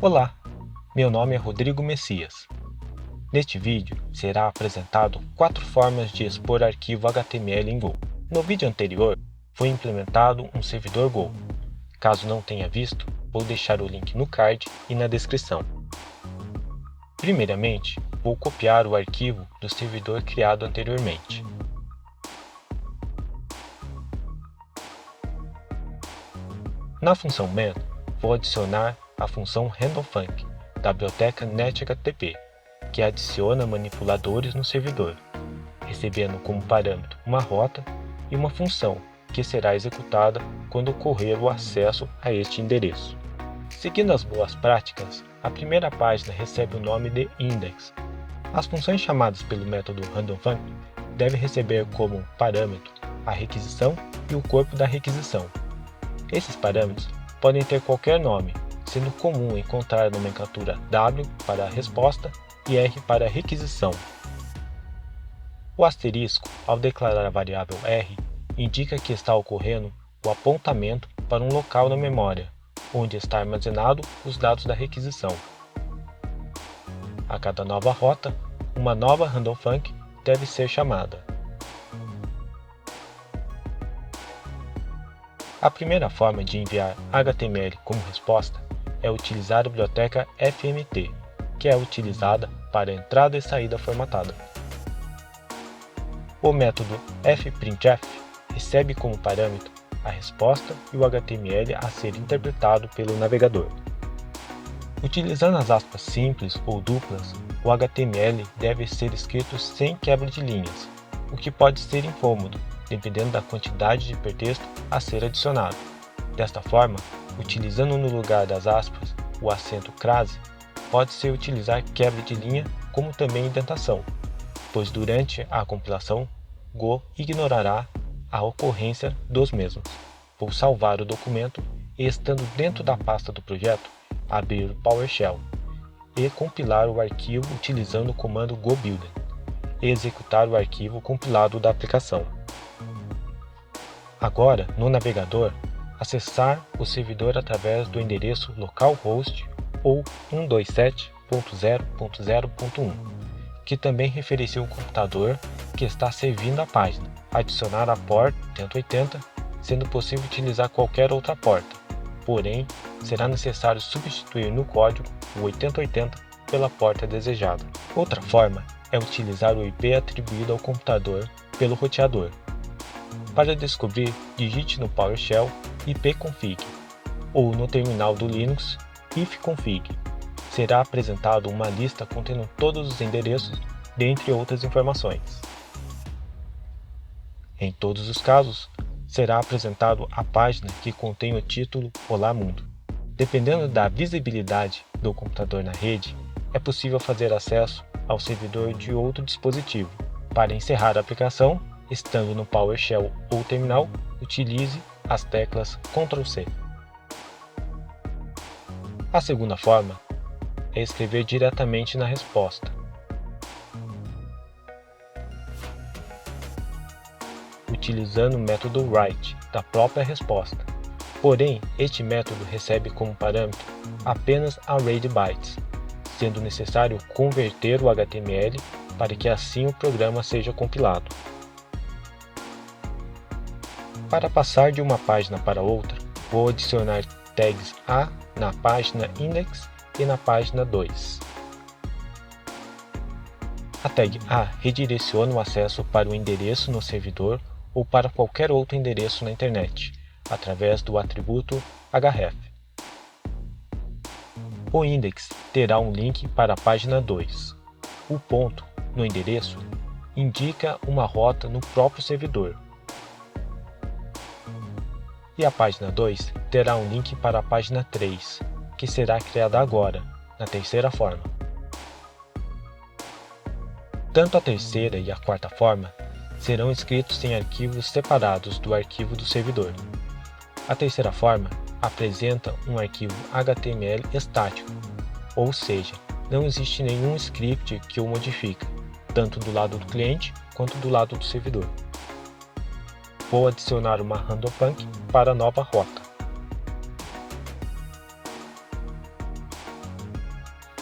Olá, meu nome é Rodrigo Messias. Neste vídeo será apresentado 4 formas de expor arquivo HTML em Go. No vídeo anterior foi implementado um servidor Go. Caso não tenha visto, vou deixar o link no card e na descrição. Primeiramente, vou copiar o arquivo do servidor criado anteriormente. Na função main, vou adicionar a função handleFunc da biblioteca NetHTTP, que adiciona manipuladores no servidor, recebendo como parâmetro uma rota e uma função que será executada quando ocorrer o acesso a este endereço. Seguindo as boas práticas, a primeira página recebe o nome de index. As funções chamadas pelo método handleFunc devem receber como parâmetro a requisição e o corpo da requisição. Esses parâmetros podem ter qualquer nome, sendo comum encontrar a nomenclatura W para a resposta e R para a requisição. O asterisco, ao declarar a variável R, indica que está ocorrendo o apontamento para um local na memória, onde está armazenado os dados da requisição. A cada nova rota, uma nova handleFunc deve ser chamada. A primeira forma de enviar HTML como resposta é utilizar a biblioteca FMT, que é utilizada para entrada e saída formatada. O método fprintf recebe como parâmetro a resposta e o HTML a ser interpretado pelo navegador. Utilizando as aspas simples ou duplas, o HTML deve ser escrito sem quebra de linhas, o que pode ser incômodo, dependendo da quantidade de hipertexto a ser adicionado. Desta forma, utilizando no lugar das aspas o acento crase, pode-se utilizar quebra de linha como também indentação, pois durante a compilação, Go ignorará a ocorrência dos mesmos. Vou salvar o documento e, estando dentro da pasta do projeto, abrir o PowerShell e compilar o arquivo utilizando o comando gobuilder e executar o arquivo compilado da aplicação. Agora, no navegador, acessar o servidor através do endereço localhost ou 127.0.0.1, que também referencia o computador que está servindo a página. Adicionar a porta 8080, sendo possível utilizar qualquer outra porta, porém, será necessário substituir no código o 8080 pela porta desejada. Outra forma é utilizar o IP atribuído ao computador pelo roteador. Para descobrir, digite no PowerShell ipconfig ou no terminal do Linux ifconfig. Será apresentado uma lista contendo todos os endereços, dentre outras informações. Em todos os casos, será apresentado a página que contém o título Olá Mundo. Dependendo da visibilidade do computador na rede, é possível fazer acesso ao servidor de outro dispositivo. Para encerrar a aplicação, estando no PowerShell ou terminal, utilize as teclas Ctrl+C. A segunda forma é escrever diretamente na resposta. Utilizando o método write da própria resposta. Porém, este método recebe como parâmetro apenas array de bytes, sendo necessário converter o HTML para que assim o programa seja compilado. Para passar de uma página para outra, vou adicionar tags A na página index e na página 2. A tag A redireciona o acesso para o endereço no servidor ou para qualquer outro endereço na internet, através do atributo href. O index terá um link para a página 2. O ponto, no endereço, indica uma rota no próprio servidor. E a página 2 terá um link para a página 3, que será criada agora, na terceira forma. Tanto a terceira e a quarta forma serão escritos em arquivos separados do arquivo do servidor. A terceira forma apresenta um arquivo HTML estático, ou seja, não existe nenhum script que o modifica, tanto do lado do cliente quanto do lado do servidor. Vou adicionar uma handleFunc para a nova rota.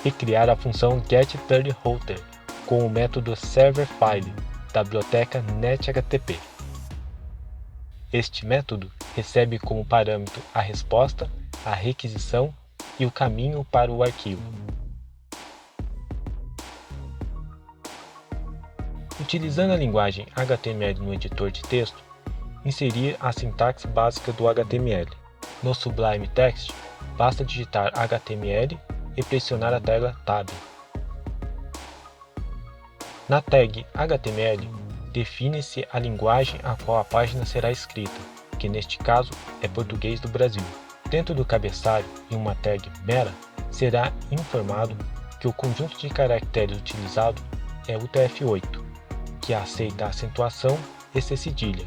e criar a função getThreadRouter com o método serverFile da biblioteca NetHTTP. Este método recebe como parâmetro a resposta, a requisição e o caminho para o arquivo. Utilizando a linguagem HTML no editor de texto, inserir a sintaxe básica do HTML. No Sublime Text, basta digitar HTML e pressionar a tecla Tab. Na tag HTML, define-se a linguagem a qual a página será escrita, que neste caso é português do Brasil. Dentro do cabeçalho, em uma tag mera, será informado que o conjunto de caracteres utilizado é UTF-8, que aceita a acentuação e C cedilha,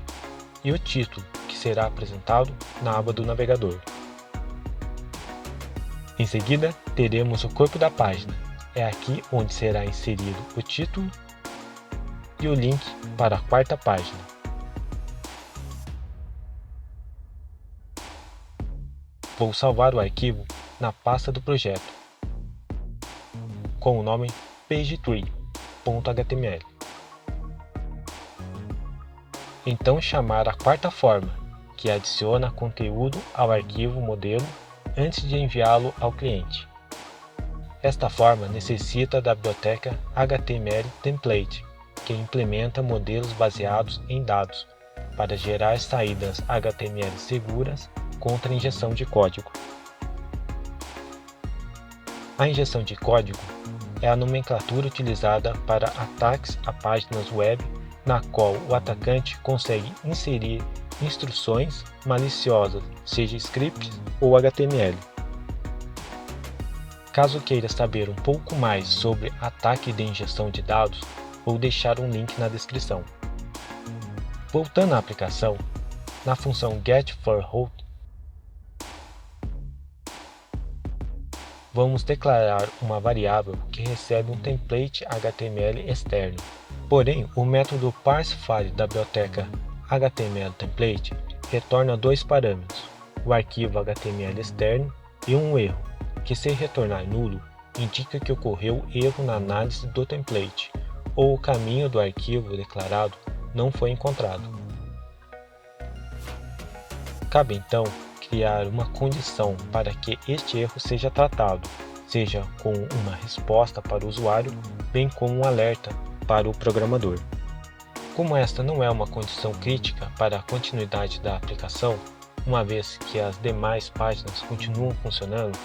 e o título, que será apresentado na aba do navegador. Em seguida, teremos o corpo da página. É aqui onde será inserido o título e o link para a quarta página. Vou salvar o arquivo na pasta do projeto, com o nome pagetree.html. Então chamar a quarta forma, que adiciona conteúdo ao arquivo modelo antes de enviá-lo ao cliente. Esta forma necessita da biblioteca HTML Template, que implementa modelos baseados em dados para gerar saídas HTML seguras contra a injeção de código. A injeção de código é a nomenclatura utilizada para ataques a páginas web na qual o atacante consegue inserir instruções maliciosas, seja scripts ou HTML. Caso queira saber um pouco mais sobre ataque de injeção de dados, vou deixar um link na descrição. Voltando à aplicação, na função getForRoute, vamos declarar uma variável que recebe um template HTML externo. Porém, o método parseFile da biblioteca HTML Template retorna dois parâmetros, o arquivo HTML externo e um erro, que se retornar nulo, indica que ocorreu erro na análise do template ou o caminho do arquivo declarado não foi encontrado. Cabe então criar uma condição para que este erro seja tratado, seja com uma resposta para o usuário, bem como um alerta para o programador. Como esta não é uma condição crítica para a continuidade da aplicação, uma vez que as demais páginas continuam funcionando,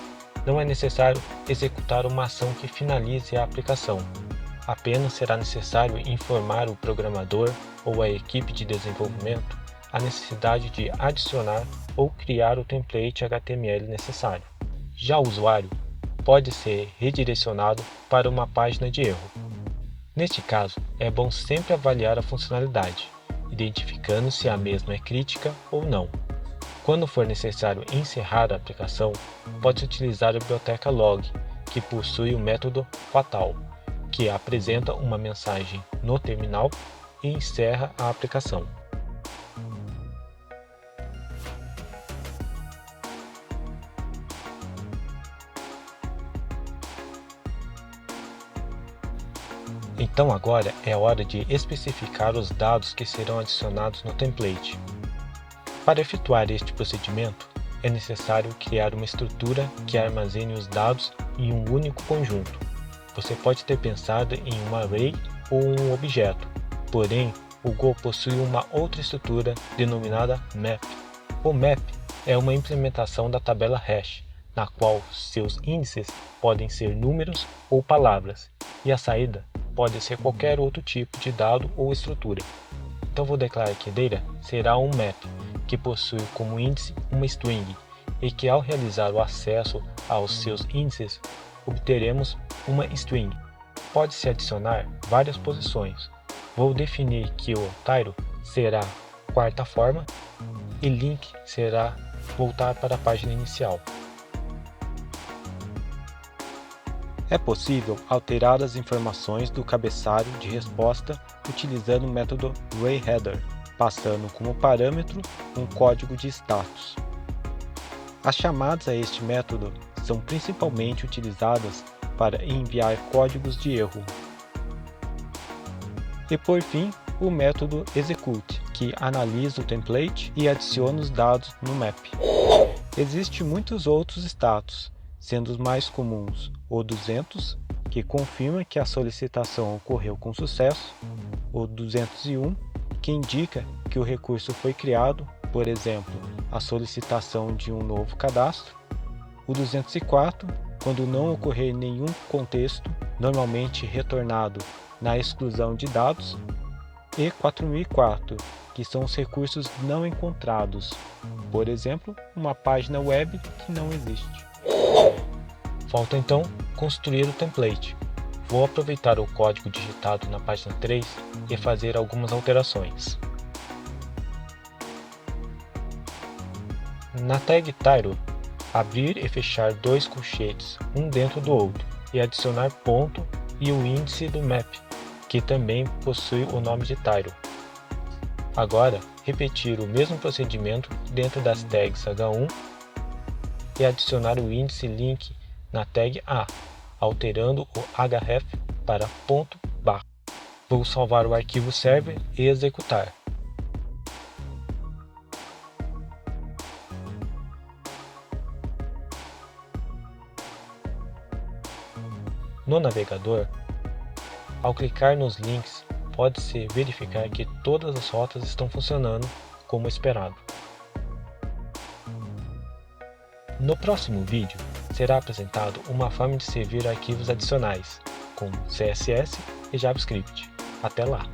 não é necessário executar uma ação que finalize a aplicação. Apenas será necessário informar o programador ou a equipe de desenvolvimento a necessidade de adicionar ou criar o template HTML necessário. Já o usuário pode ser redirecionado para uma página de erro. Neste caso, é bom sempre avaliar a funcionalidade, identificando se a mesma é crítica ou não. Quando for necessário encerrar a aplicação, pode-se utilizar a biblioteca log, que possui o método fatal, que apresenta uma mensagem no terminal e encerra a aplicação. Então agora é hora de especificar os dados que serão adicionados no template. Para efetuar este procedimento, é necessário criar uma estrutura que armazene os dados em um único conjunto. Você pode ter pensado em um array ou um objeto, porém o Go possui uma outra estrutura denominada map. O map é uma implementação da tabela hash, na qual seus índices podem ser números ou palavras, e a saída pode ser qualquer outro tipo de dado ou estrutura. Então vou declarar que data será um map, que possui como índice uma string, e que ao realizar o acesso aos seus índices, obteremos uma string. Pode-se adicionar várias posições. Vou definir que o title será quarta forma e link será voltar para a página inicial. É possível alterar as informações do cabeçalho de resposta utilizando o método arrayHeader, passando como parâmetro um código de status. As chamadas a este método são principalmente utilizadas para enviar códigos de erro. E por fim, o método execute, que analisa o template e adiciona os dados no map. Existem muitos outros status, sendo os mais comuns o 200, que confirma que a solicitação ocorreu com sucesso, o 201, que indica que o recurso foi criado, por exemplo, a solicitação de um novo cadastro, o 204, quando não ocorrer nenhum contexto, normalmente retornado na exclusão de dados, e 4004, que são os recursos não encontrados, por exemplo, uma página web que não existe. Falta então construir o template. Vou aproveitar o código digitado na página 3 e fazer algumas alterações. Na tag Title, abrir e fechar dois colchetes, um dentro do outro, e adicionar ponto e o índice do map, que também possui o nome de Title. Agora, repetir o mesmo procedimento dentro das tags H1 e adicionar o índice link na tag A, alterando o href para .bar. Vou salvar o arquivo server e executar. No navegador, ao clicar nos links, pode-se verificar que todas as rotas estão funcionando como esperado. No próximo vídeo, será apresentado uma forma de servir arquivos adicionais, com CSS e JavaScript. Até lá!